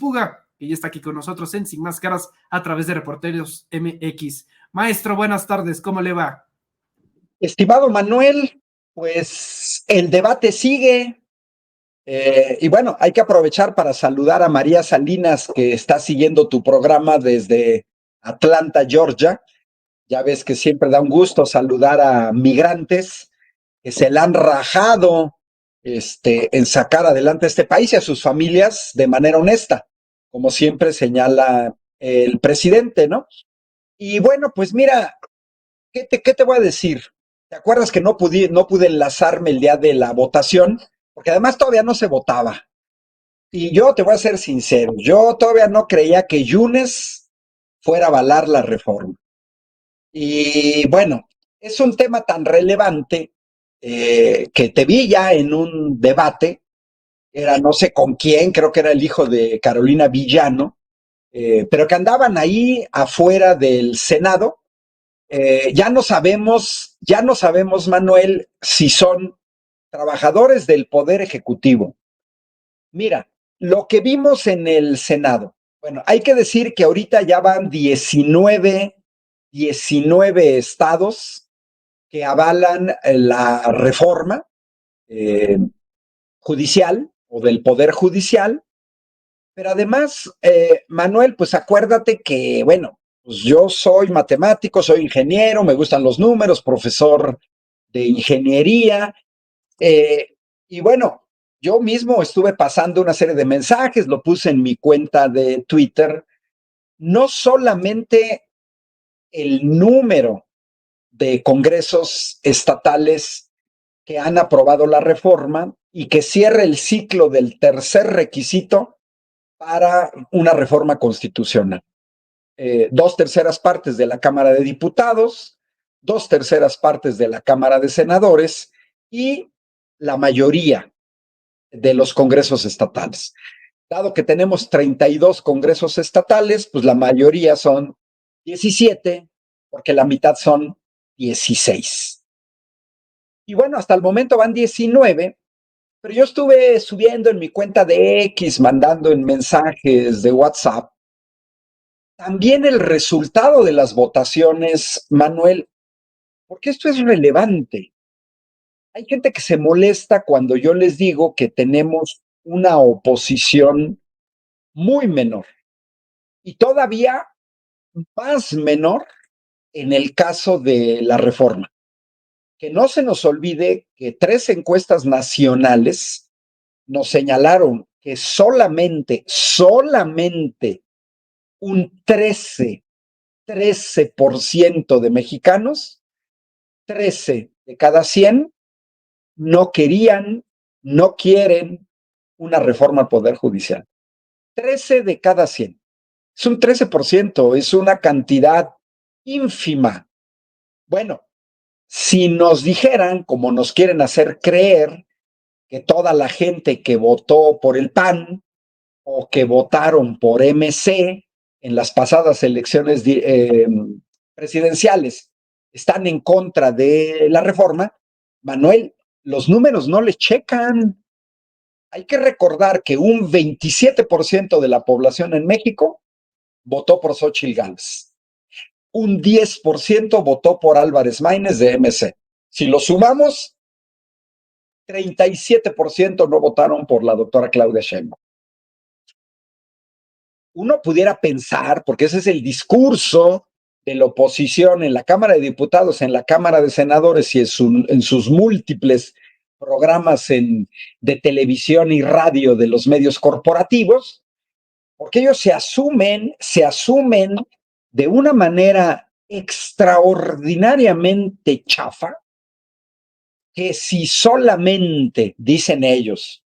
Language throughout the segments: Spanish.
Puga, que ya está aquí con nosotros en Sin Máscaras a través de Reporteros MX. Maestro, buenas tardes, ¿cómo le va? Estimado Manuel, pues el debate sigue. Y bueno, hay que aprovechar para saludar a María Salinas, que está siguiendo tu programa desde Atlanta, Georgia. Ya ves que siempre da un gusto saludar a migrantes que se la han rajado en sacar adelante este país y a sus familias de manera honesta, como siempre señala el presidente, ¿no? Y bueno, pues mira, ¿qué te voy a decir? ¿Te acuerdas que no pude enlazarme el día de la votación? Porque además todavía no se votaba. Y yo te voy a ser sincero, yo todavía no creía que Yunes fuera a avalar la reforma. Y bueno, es un tema tan relevante que te vi ya en un debate, era no sé con quién, creo que era el hijo de Carolina Villano, pero que andaban ahí afuera del Senado. Ya no sabemos, Manuel, si son trabajadores del Poder Ejecutivo. Mira, lo que vimos en el Senado, bueno, hay que decir que ahorita ya van 19 estados que avalan la reforma eh, judicial o del Poder Judicial, pero además, Manuel, pues acuérdate que, bueno, pues yo soy matemático, soy ingeniero, me gustan los números, profesor de ingeniería, eh, y bueno, yo mismo estuve pasando una serie de mensajes, lo puse en mi cuenta de Twitter, no solamente el número de congresos estatales que han aprobado la reforma y que cierre el ciclo del tercer requisito para una reforma constitucional. 2/3 de la Cámara de Diputados, 2/3 de la Cámara de Senadores y la mayoría de los congresos estatales. Dado que tenemos 32 congresos estatales, pues la mayoría son 17, porque la mitad son 16. Y bueno, hasta el momento van 19, pero yo estuve subiendo en mi cuenta de X, mandando en mensajes de WhatsApp, también el resultado de las votaciones, Manuel, porque esto es relevante. Hay gente que se molesta cuando yo les digo que tenemos una oposición muy menor y todavía más menor en el caso de la reforma. Que no se nos olvide que 3 encuestas nacionales nos señalaron que solamente un 13% de mexicanos, 13 de cada 100, no querían, no quieren una reforma al Poder Judicial. 13 de cada 100. Es un 13%, es una cantidad ínfima. Bueno, si nos dijeran, como nos quieren hacer creer, que toda la gente que votó por el PAN o que votaron por MC en las pasadas elecciones presidenciales están en contra de la reforma, Manuel, los números no le checan. Hay que recordar que un 27% de la población en México votó por Xóchitl Gálvez. Un 10% votó por Álvarez Maínez de MC. Si lo sumamos, 37% no votaron por la doctora Claudia Sheinbaum. Uno pudiera pensar, porque ese es el discurso de la oposición en la Cámara de Diputados, en la Cámara de Senadores y en sus múltiples programas de televisión y radio de los medios corporativos, porque ellos se asumen de una manera extraordinariamente chafa, que si solamente, dicen ellos,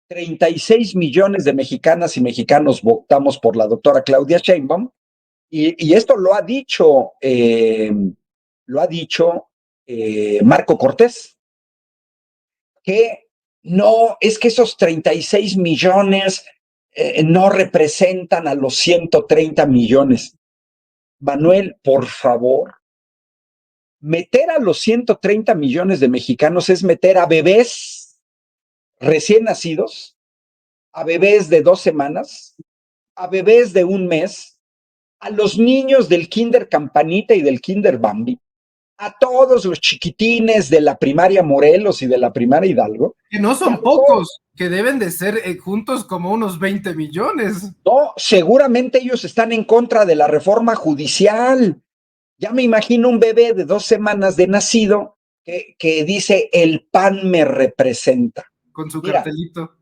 36 millones de mexicanas y mexicanos votamos por la doctora Claudia Sheinbaum, y esto lo ha dicho Marco Cortés, que no, es que esos 36 millones no representan a los 130 millones. Manuel, por favor, meter a los 130 millones de mexicanos es meter a bebés recién nacidos, a bebés de 2 semanas, a bebés de 1 mes, a los niños del Kinder Campanita y del Kinder Bambi, a todos los chiquitines de la primaria Morelos y de la primaria Hidalgo, Que no y a son pocos, que deben de ser juntos como unos 20 millones. no, seguramente ellos están en contra de la reforma judicial. Ya me imagino un bebé de 2 semanas de nacido que dice, el PAN me representa. Con su Mira, cartelito.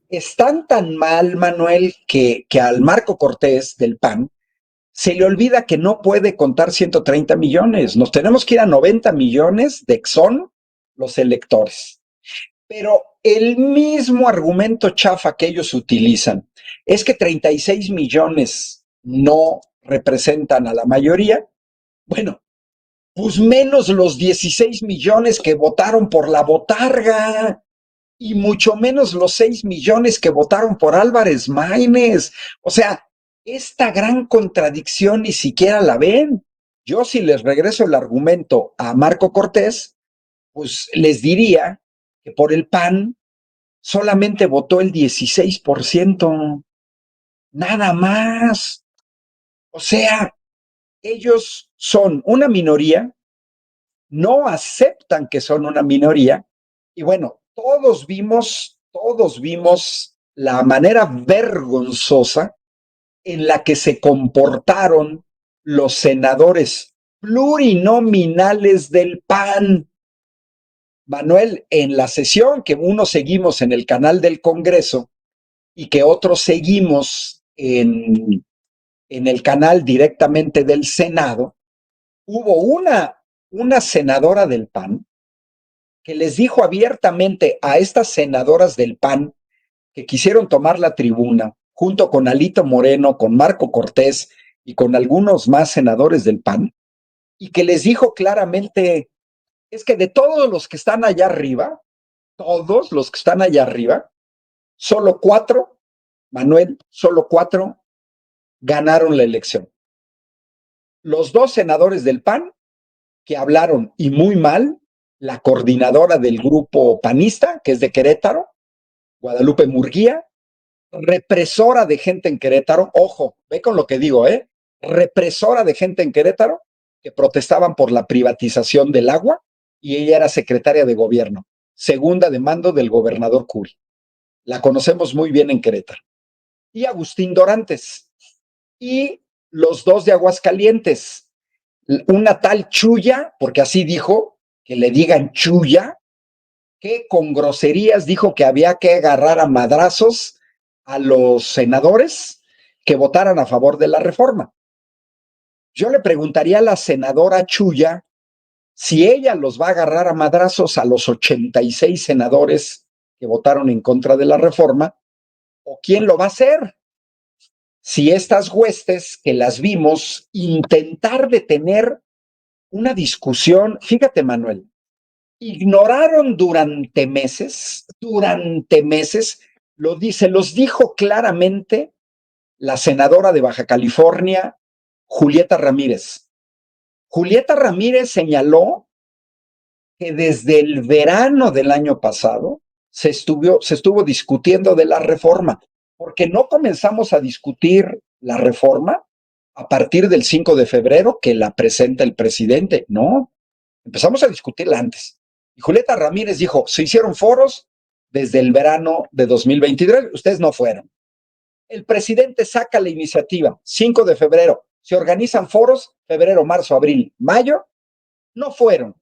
están tan mal, Manuel, que al Marco Cortés del PAN se le olvida que no puede contar 130 millones. Nos tenemos que ir a 90 millones de Exxon, los electores. Pero el mismo argumento chafa que ellos utilizan es que 36 millones no representan a la mayoría. Bueno, pues menos los 16 millones que votaron por la botarga y mucho menos los 6 millones que votaron por Álvarez Maínez. O sea, esta gran contradicción ni siquiera la ven. Yo, si les regreso el argumento a Marco Cortés, pues les diría que por el PAN solamente votó el 16%, nada más. O sea, ellos son una minoría, no aceptan que son una minoría, y bueno, todos vimos la manera vergonzosa en la que se comportaron los senadores plurinominales del PAN. Manuel, en la sesión que unos seguimos en el canal del Congreso y que otros seguimos en el canal directamente del Senado, hubo una senadora del PAN que les dijo abiertamente a estas senadoras del PAN que quisieron tomar la tribuna, junto con Alito Moreno, con Marco Cortés y con algunos más senadores del PAN, y que les dijo claramente, es que de todos los que están allá arriba, todos los que están allá arriba, solo 4, Manuel, solo 4 ganaron la elección. Los 2 senadores del PAN que hablaron y muy mal, la coordinadora del grupo panista, que es de Querétaro, Guadalupe Murguía, represora de gente en Querétaro, ojo, ve con lo que digo, represora de gente en Querétaro que protestaban por la privatización del agua y ella era secretaria de gobierno, segunda de mando del gobernador Curi. La conocemos muy bien en Querétaro. Y Agustín Dorantes. Y los 2 de Aguascalientes, una tal Chuya, porque así dijo, que le digan Chuya, que con groserías dijo que había que agarrar a madrazos a los senadores que votaran a favor de la reforma. Yo le preguntaría a la senadora Chuya si ella los va a agarrar a madrazos a los 86 senadores que votaron en contra de la reforma, o quién lo va a hacer. Si estas huestes que las vimos intentar detener una discusión, fíjate, Manuel, ignoraron durante meses, los dijo claramente la senadora de Baja California, Julieta Ramírez. Julieta Ramírez señaló que desde el verano del año pasado se estuvo discutiendo de la reforma, porque no comenzamos a discutir la reforma a partir del 5 de febrero que la presenta el presidente, no, empezamos a discutirla antes. Y Julieta Ramírez dijo, se hicieron foros desde el verano de 2023, ustedes no fueron. El presidente saca la iniciativa, 5 de febrero, se organizan foros, febrero, marzo, abril, mayo, no fueron.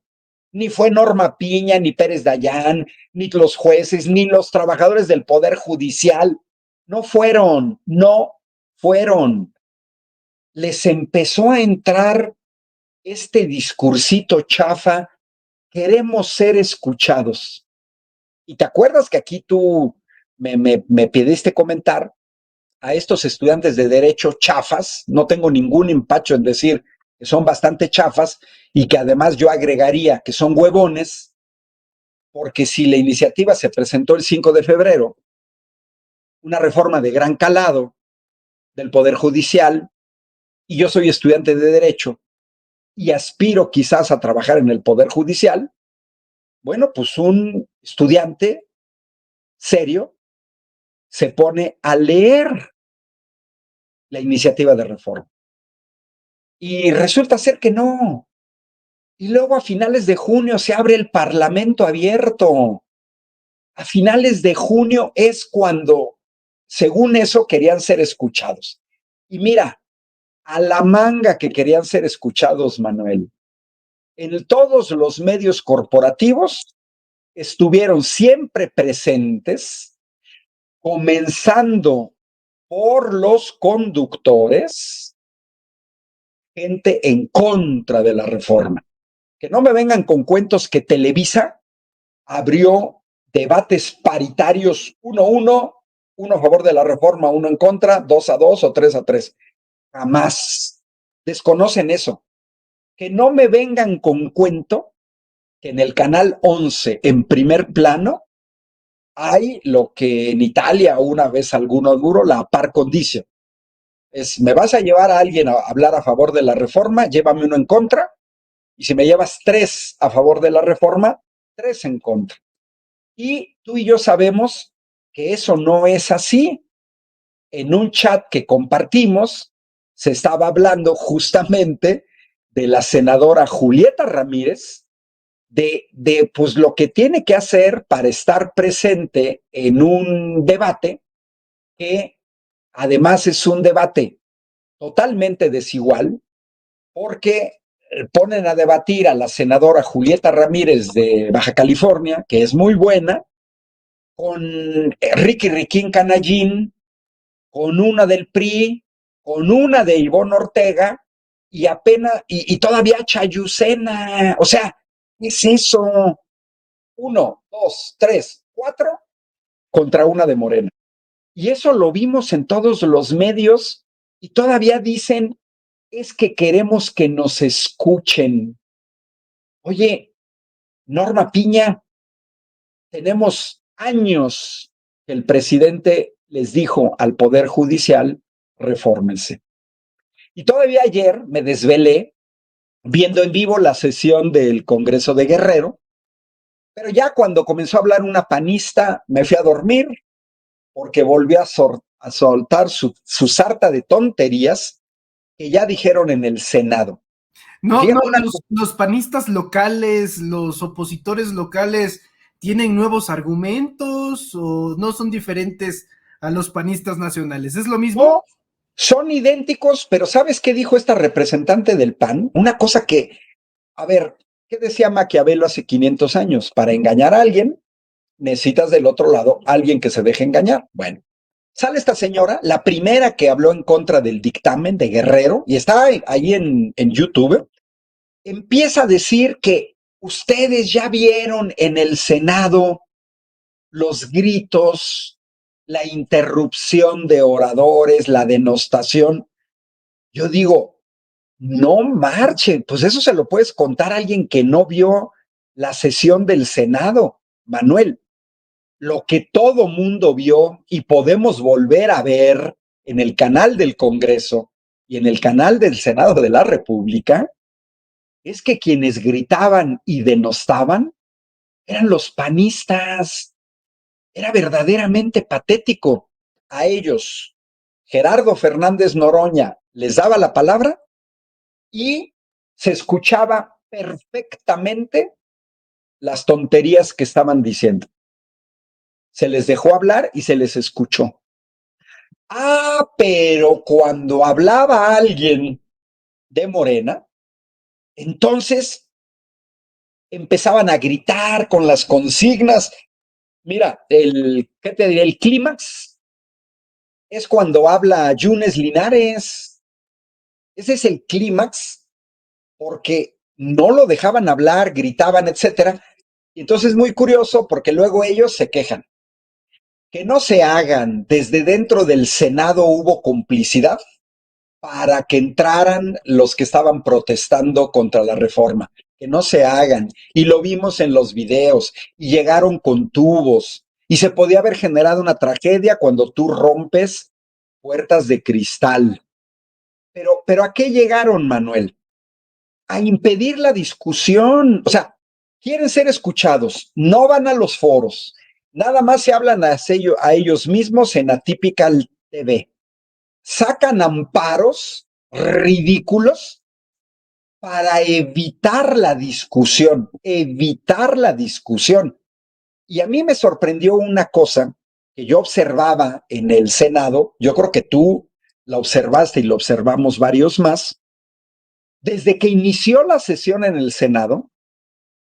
Ni fue Norma Piña, ni Pérez Dayán, ni los jueces, ni los trabajadores del Poder Judicial. No fueron, no fueron. Les empezó a entrar este discursito chafa, queremos ser escuchados. Y te acuerdas que aquí tú me pidiste comentar a estos estudiantes de derecho chafas, no tengo ningún empacho en decir que son bastante chafas y que además yo agregaría que son huevones, porque si la iniciativa se presentó el 5 de febrero, una reforma de gran calado del Poder Judicial, y yo soy estudiante de derecho y aspiro quizás a trabajar en el Poder Judicial, bueno, pues un estudiante serio se pone a leer la iniciativa de reforma. Y resulta ser que no. Y luego a finales de junio se abre el Parlamento abierto. A finales de junio es cuando, según eso, querían ser escuchados. Y mira, a la manga que querían ser escuchados, Manuel. En todos los medios corporativos estuvieron siempre presentes, comenzando por los conductores, gente en contra de la reforma. Que no me vengan con cuentos que Televisa abrió debates paritarios 1-1, uno a favor de la reforma, uno en contra, 2-2 o 3-3. Jamás. Desconocen eso. Que no me vengan con cuento que en el canal 11, en primer plano, hay lo que en Italia una vez alguno duro, la par condicio. Es, me vas a llevar a alguien a hablar a favor de la reforma, llévame uno en contra, y si me llevas 3 a favor de la reforma, 3 en contra. Y tú y yo sabemos que eso no es así. En un chat que compartimos, se estaba hablando justamente de la senadora Julieta Ramírez, de pues lo que tiene que hacer para estar presente en un debate que además es un debate totalmente desigual, porque ponen a debatir a la senadora Julieta Ramírez de Baja California, que es muy buena, con Ricky Riquín Canallín, con una del PRI, con una de Ivonne Ortega, y apenas, y todavía Chayucena. O sea, ¿qué es eso? 1, 2, 3, 4 contra una de Morena. Y eso lo vimos en todos los medios y todavía dicen, es que queremos que nos escuchen. Oye, Norma Piña, tenemos años que el presidente les dijo al Poder Judicial, refórmense. Y todavía ayer me desvelé viendo en vivo la sesión del Congreso de Guerrero, pero ya cuando comenzó a hablar una panista, me fui a dormir porque volvió a soltar su sarta de tonterías que ya dijeron en el Senado. No, no, Fíjate una. los panistas locales, los opositores locales, ¿tienen nuevos argumentos o no son diferentes a los panistas nacionales? ¿Es lo mismo? No, son idénticos, pero ¿sabes qué dijo esta representante del PAN? Una cosa que, a ver, ¿qué decía Maquiavelo hace 500 años? Para engañar a alguien, necesitas del otro lado alguien que se deje engañar. Bueno, sale esta señora, la primera que habló en contra del dictamen de Guerrero, y está ahí en YouTube, empieza a decir que ustedes ya vieron en el Senado los gritos, la interrupción de oradores, la denostación. Yo digo, no marchen, pues eso se lo puedes contar a alguien que no vio la sesión del Senado, Manuel. Lo que todo mundo vio y podemos volver a ver en el canal del Congreso y en el canal del Senado de la República es que quienes gritaban y denostaban eran los panistas. Era verdaderamente patético. A ellos, Gerardo Fernández Noroña les daba la palabra y se escuchaba perfectamente las tonterías que estaban diciendo. Se les dejó hablar y se les escuchó. Ah, pero cuando hablaba alguien de Morena, entonces empezaban a gritar con las consignas. Mira, ¿qué te diré? El clímax es cuando habla Yunes Linares. Ese es el clímax porque no lo dejaban hablar, gritaban, etcétera. Y entonces es muy curioso porque luego ellos se quejan. Que no se hagan, desde dentro del Senado hubo complicidad para que entraran los que estaban protestando contra la reforma. Que no se hagan. Y lo vimos en los videos. Y llegaron con tubos. Y se podía haber generado una tragedia cuando tú rompes puertas de cristal. Pero ¿a qué llegaron, Manuel? A impedir la discusión. O sea, quieren ser escuchados, no van a los foros, nada más se hablan a ellos mismos en Atypical TV. sacan amparos ridículos para evitar la discusión, evitar la discusión. Y a mí me sorprendió una cosa que yo observaba en el Senado, yo creo que tú la observaste y lo observamos varios más. Desde que inició la sesión en el Senado,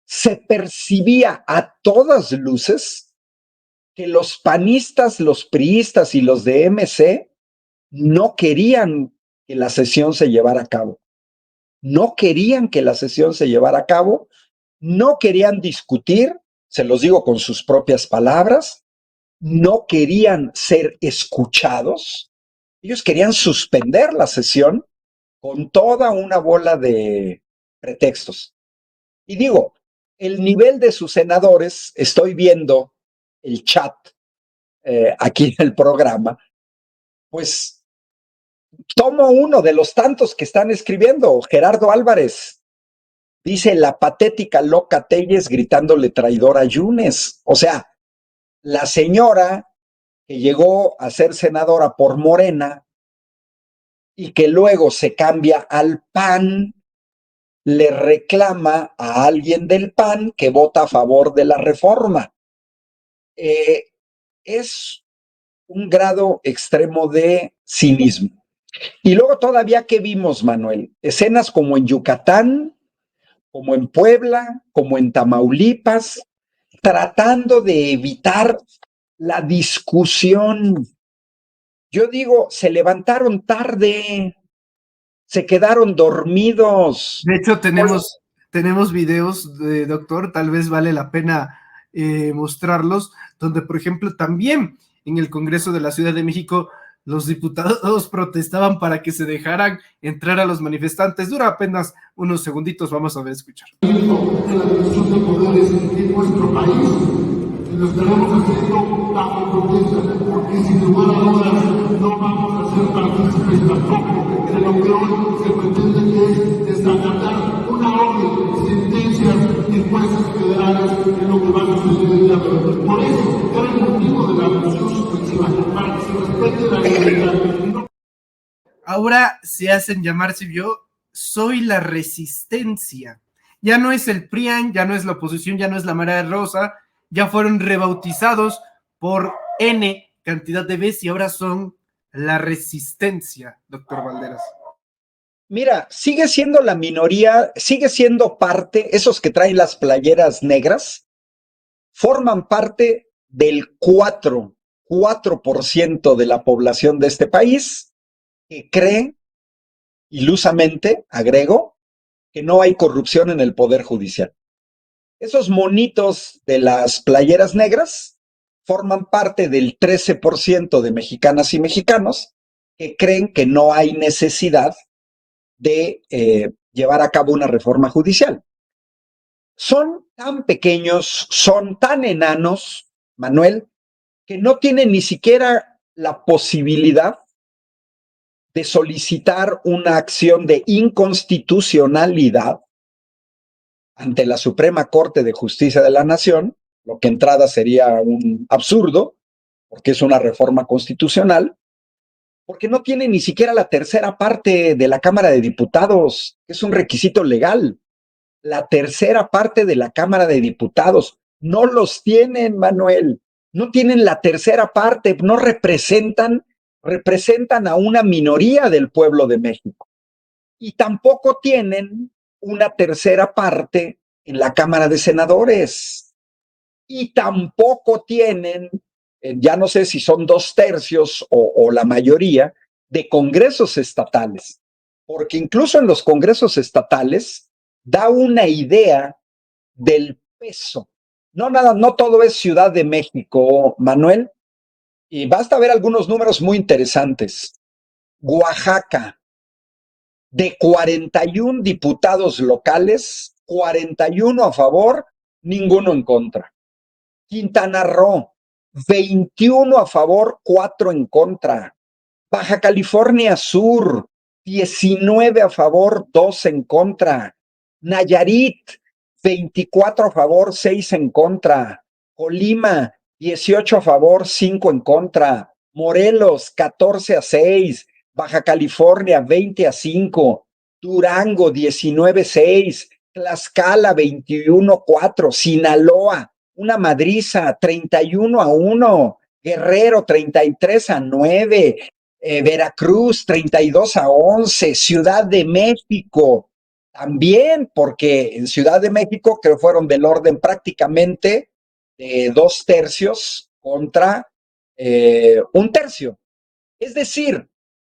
se percibía a todas luces que los panistas, los priistas y los de MC no querían que la sesión se llevara a cabo. No querían que la sesión se llevara a cabo, no querían discutir, se los digo con sus propias palabras, no querían ser escuchados. Ellos querían suspender la sesión con toda una bola de pretextos. Y digo, el nivel de sus senadores, estoy viendo el chat aquí en el programa, pues tomo uno de los tantos que están escribiendo. Gerardo Álvarez dice la patética loca Telles gritándole traidor a Yunes. O sea, la señora que llegó a ser senadora por Morena y que luego se cambia al PAN, le reclama a alguien del PAN que vota a favor de la reforma. Es un grado extremo de cinismo. Y luego todavía, ¿qué vimos, Manuel? Escenas como en Yucatán, como en Puebla, como en Tamaulipas, tratando de evitar la discusión. Yo digo, se levantaron tarde, se quedaron dormidos. De hecho, tenemos videos de doctor, tal vez vale la pena mostrarlos, donde, por ejemplo, también en el Congreso de la Ciudad de México, los diputados protestaban para que se dejaran entrar a los manifestantes. Dura apenas unos segunditos, vamos a ver, escuchar. De la división de poderes en nuestro país, y lo estaremos haciendo bajo protesta, porque sin lugar a dudas no vamos a ser partícipes tampoco de lo que hoy se pretende, que es desacatar una orden, sentencias de jueces federales en lo que va a suceder el día de hoy. Por eso era el motivo de la moción suspensiva, para que se respete la libertad. Ahora se hacen llamar, si yo soy la resistencia. Ya no es el PRIAN, ya no es la oposición, ya no es la Marea Rosa, ya fueron rebautizados por N cantidad de veces y ahora son la resistencia, doctor Valderas. Mira, sigue siendo la minoría, sigue siendo parte, esos que traen las playeras negras, forman parte del 4% de la población de este país que cree, ilusamente, agrego, que no hay corrupción en el Poder Judicial. Esos monitos de las playeras negras forman parte del 13% de mexicanas y mexicanos que creen que no hay necesidad de llevar a cabo una reforma judicial. Son tan pequeños, son tan enanos, Manuel, que no tienen ni siquiera la posibilidad de solicitar una acción de inconstitucionalidad ante la Suprema Corte de Justicia de la Nación, lo que entrada sería un absurdo, porque es una reforma constitucional, porque no tiene ni siquiera la tercera parte de la Cámara de Diputados, que es un requisito legal. La tercera parte de la Cámara de Diputados no los tienen, Manuel. No tienen la tercera parte, no representan a una minoría del pueblo de México. Y tampoco tienen una tercera parte en la Cámara de Senadores. Y tampoco tienen, ya no sé si son 2/3 o la mayoría, de congresos estatales. Porque incluso en los congresos estatales da una idea del peso. No todo es Ciudad de México, Manuel. Y basta ver algunos números muy interesantes. Oaxaca, de 41 diputados locales, 41 a favor, ninguno en contra. Quintana Roo, 21 a favor, 4 en contra. Baja California Sur, 19 a favor, 2 en contra. Nayarit, 24 a favor, 6 en contra. Colima, 18 a favor, 5 en contra. Morelos, 14 a 6. Baja California 20-5, Durango 19-6, Tlaxcala 21-4, Sinaloa, una madriza 31-1, Guerrero 33-9, Veracruz 32-11, Ciudad de México también, porque en Ciudad de México creo fueron del orden prácticamente de 2/3 contra 1/3. Es decir,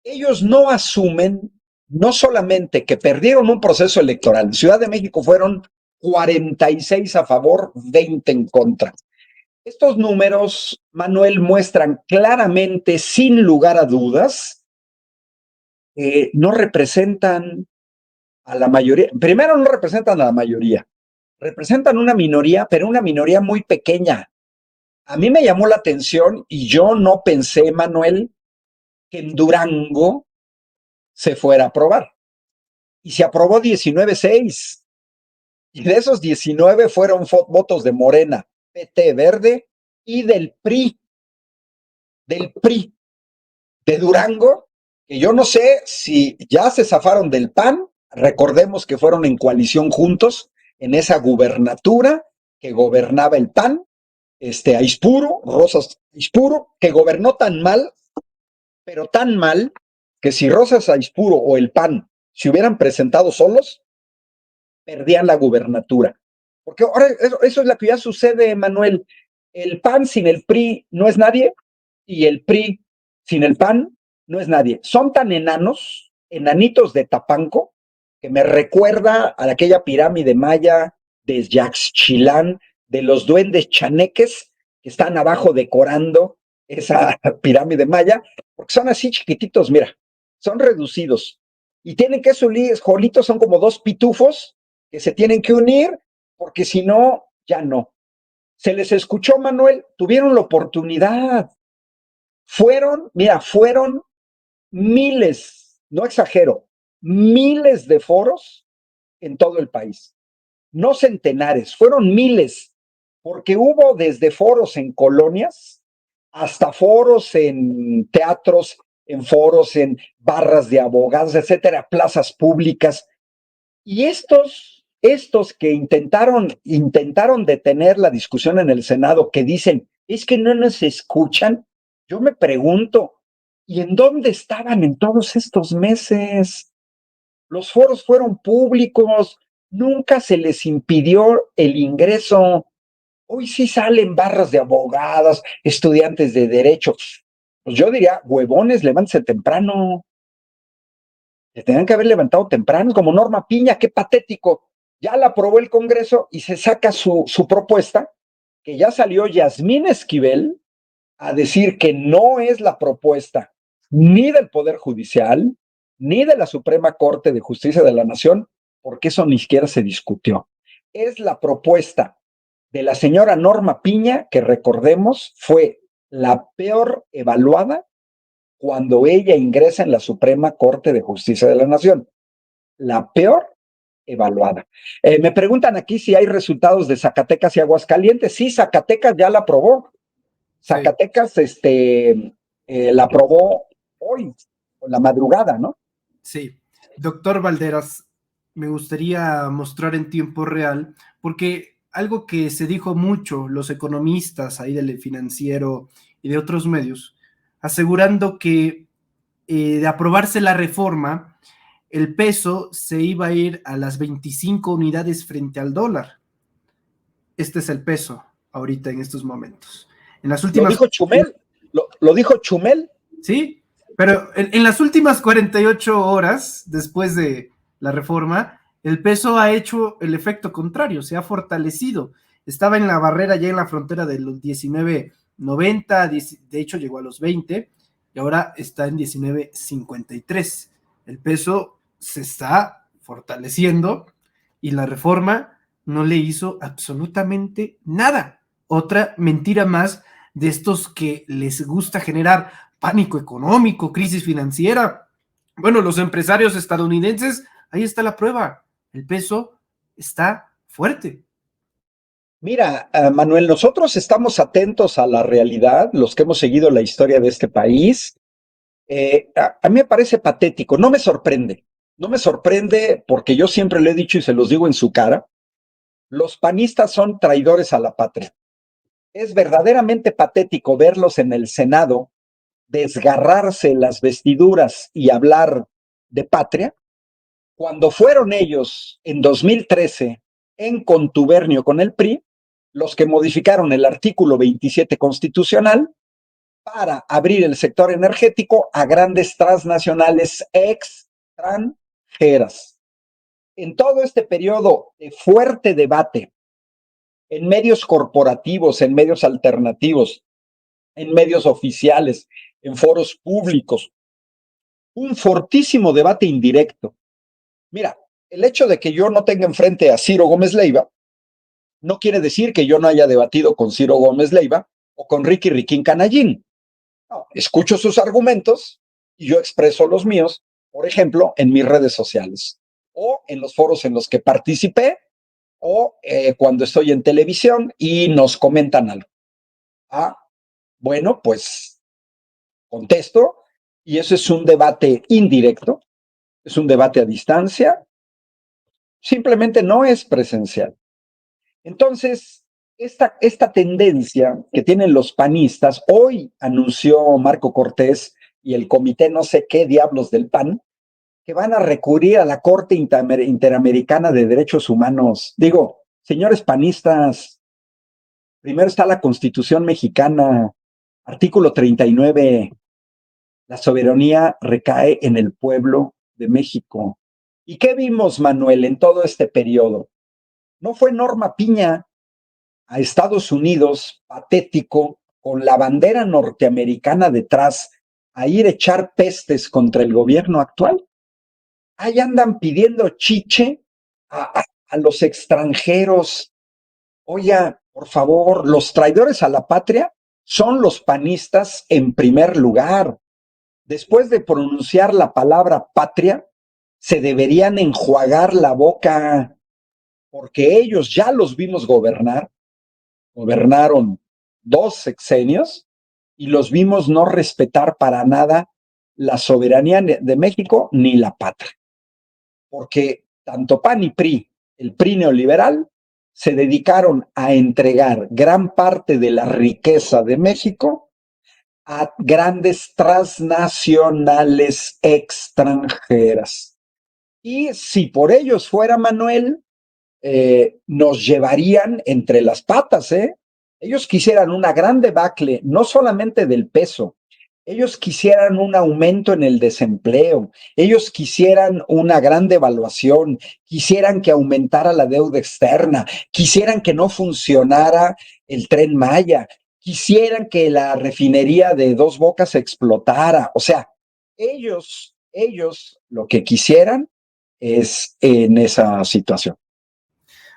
ellos no asumen no solamente que perdieron un proceso electoral, en Ciudad de México fueron 46 a favor, 20 en contra. Estos números, Manuel, muestran claramente, sin lugar a dudas, que no representan a la mayoría. Primero, no representan a la mayoría, representan una minoría, pero una minoría muy pequeña. A mí me llamó la atención y yo no pensé, Manuel, que en Durango se fuera a aprobar. Y se aprobó 19-6. Y de esos 19 fueron votos de Morena, PT Verde y del PRI de Durango, que yo no sé si ya se zafaron del PAN. Recordemos que fueron en coalición juntos en esa gubernatura que gobernaba el PAN, Aispuro, Rosas Aispuro, que gobernó tan mal, pero tan mal, que si Rosas Aispuro o el PAN se hubieran presentado solos, perdían la gubernatura. Porque ahora eso es lo que ya sucede, Manuel. El PAN sin el PRI no es nadie, y el PRI sin el PAN no es nadie. Son tan enanos, enanitos de Tapanco, que me recuerda a aquella pirámide maya de Yaxchilán, de los duendes chaneques que están abajo decorando esa pirámide maya, porque son así chiquititos, mira, son reducidos. Y tienen que subir, jolitos, son como dos pitufos que se tienen que unir, porque si no, ya no. Se les escuchó, Manuel, tuvieron la oportunidad. Fueron miles, no exagero, miles de foros en todo el país. No centenares, fueron miles, porque hubo desde foros en colonias hasta foros en teatros, en foros en barras de abogados, etcétera, plazas públicas. Y estos que intentaron detener la discusión en el Senado, que dicen, es que no nos escuchan, yo me pregunto, ¿y en dónde estaban en todos estos meses? Los foros fueron públicos, nunca se les impidió el ingreso. Hoy sí salen barras de abogadas, estudiantes de derecho. Pues yo diría, huevones, levántense temprano. Se tenían que haber levantado temprano, como Norma Piña, qué patético. Ya la aprobó el Congreso y se saca su propuesta, que ya salió Yasmín Esquivel a decir que no es la propuesta ni del Poder Judicial, ni de la Suprema Corte de Justicia de la Nación, porque eso ni siquiera se discutió. Es la propuesta de la señora Norma Piña, que recordemos fue la peor evaluada cuando ella ingresa en la Suprema Corte de Justicia de la Nación. La peor evaluada. Me preguntan aquí si hay resultados de Zacatecas y Aguascalientes. Sí, Zacatecas ya la aprobó. Zacatecas la aprobó hoy, en la madrugada, ¿no? Sí. Doctor Valderas, me gustaría mostrar en tiempo real, porque algo que se dijo mucho los economistas ahí del Financiero y de otros medios, asegurando que de aprobarse la reforma, el peso se iba a ir a las 25 unidades frente al dólar. Este es el peso ahorita en estos momentos. En las últimas... Lo dijo Chumel, lo dijo Chumel. Sí, pero en las últimas 48 horas después de la reforma, el peso ha hecho el efecto contrario, se ha fortalecido. Estaba en la barrera, ya en la frontera de los 19.90, de hecho llegó a los 20, y ahora está en 19.53. El peso se está fortaleciendo y la reforma no le hizo absolutamente nada. Otra mentira más de estos que les gusta generar pánico económico, crisis financiera. Bueno, los empresarios estadounidenses, ahí está la prueba. El peso está fuerte. Mira, Manuel, nosotros estamos atentos a la realidad, los que hemos seguido la historia de este país. A mí me parece patético, no me sorprende. No me sorprende porque yo siempre le he dicho y se los digo en su cara, los panistas son traidores a la patria. Es verdaderamente patético verlos en el Senado desgarrarse las vestiduras y hablar de patria, cuando fueron ellos en 2013, en contubernio con el PRI, los que modificaron el artículo 27 constitucional para abrir el sector energético a grandes transnacionales extranjeras. En todo este periodo de fuerte debate en medios corporativos, en medios alternativos, en medios oficiales, en foros públicos, un fortísimo debate indirecto. Mira, el hecho de que yo no tenga enfrente a Ciro Gómez Leiva no quiere decir que yo no haya debatido con Ciro Gómez Leiva o con Ricky Riquín Canallín. No, escucho sus argumentos y yo expreso los míos, por ejemplo, en mis redes sociales o en los foros en los que participé o cuando estoy en televisión y nos comentan algo. Ah, bueno, pues contesto y eso es un debate indirecto, es un debate a distancia, simplemente no es presencial. Entonces, esta tendencia que tienen los panistas, hoy anunció Marco Cortés y el comité no sé qué diablos del PAN, que van a recurrir a la Corte Interamericana de Derechos Humanos. Digo, señores panistas, primero está la Constitución mexicana, artículo 39, la soberanía recae en el pueblo de México. ¿Y qué vimos, Manuel, en todo este periodo? No fue Norma Piña a Estados Unidos, patético, con la bandera norteamericana detrás, a ir a echar pestes contra el gobierno actual. Ahí andan pidiendo chiche a los extranjeros. Oiga, por favor, los traidores a la patria son los panistas en primer lugar. Después de pronunciar la palabra patria, se deberían enjuagar la boca, porque ellos ya los vimos gobernar, gobernaron 2 sexenios y los vimos no respetar para nada la soberanía de México ni la patria. Porque tanto PAN y PRI, el PRI neoliberal, se dedicaron a entregar gran parte de la riqueza de México a grandes transnacionales extranjeras. Y si por ellos fuera, Manuel, nos llevarían entre las patas, ¿eh? Ellos quisieran una gran debacle, no solamente del peso, ellos quisieran un aumento en el desempleo, ellos quisieran una gran devaluación, quisieran que aumentara la deuda externa, quisieran que no funcionara el Tren Maya, quisieran que la refinería de Dos Bocas explotara. O sea, ellos lo que quisieran es en esa situación.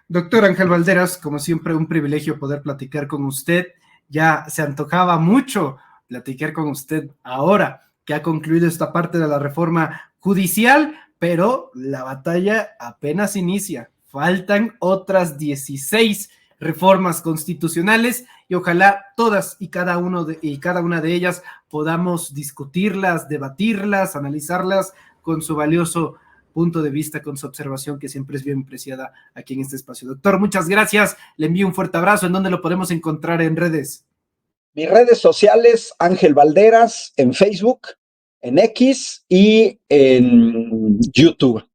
Doctor Ángel Valderas, como siempre, un privilegio poder platicar con usted. Ya se antojaba mucho platicar con usted ahora que ha concluido esta parte de la reforma judicial, pero la batalla apenas inicia. Faltan otras 16 reformas constitucionales y ojalá todas y cada una de ellas podamos discutirlas, debatirlas, analizarlas con su valioso punto de vista, con su observación, que siempre es bien apreciada aquí en este espacio. Doctor, muchas gracias. Le envío un fuerte abrazo. ¿En dónde lo podemos encontrar en redes? Mis redes sociales, Ángel Valderas, en Facebook, en X y en YouTube.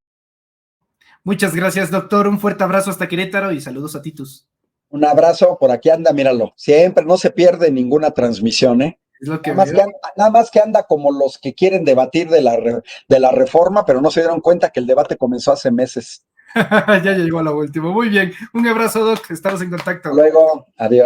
Muchas gracias, doctor. Un fuerte abrazo hasta Querétaro y saludos a Titus. Un abrazo, por aquí anda, míralo. Siempre no se pierde ninguna transmisión, ¿eh? Es lo que nada más que anda como los que quieren debatir de la reforma, pero no se dieron cuenta que el debate comenzó hace meses. Ya llegó a la última. Muy bien. Un abrazo, Doc. Estamos en contacto. Luego, adiós.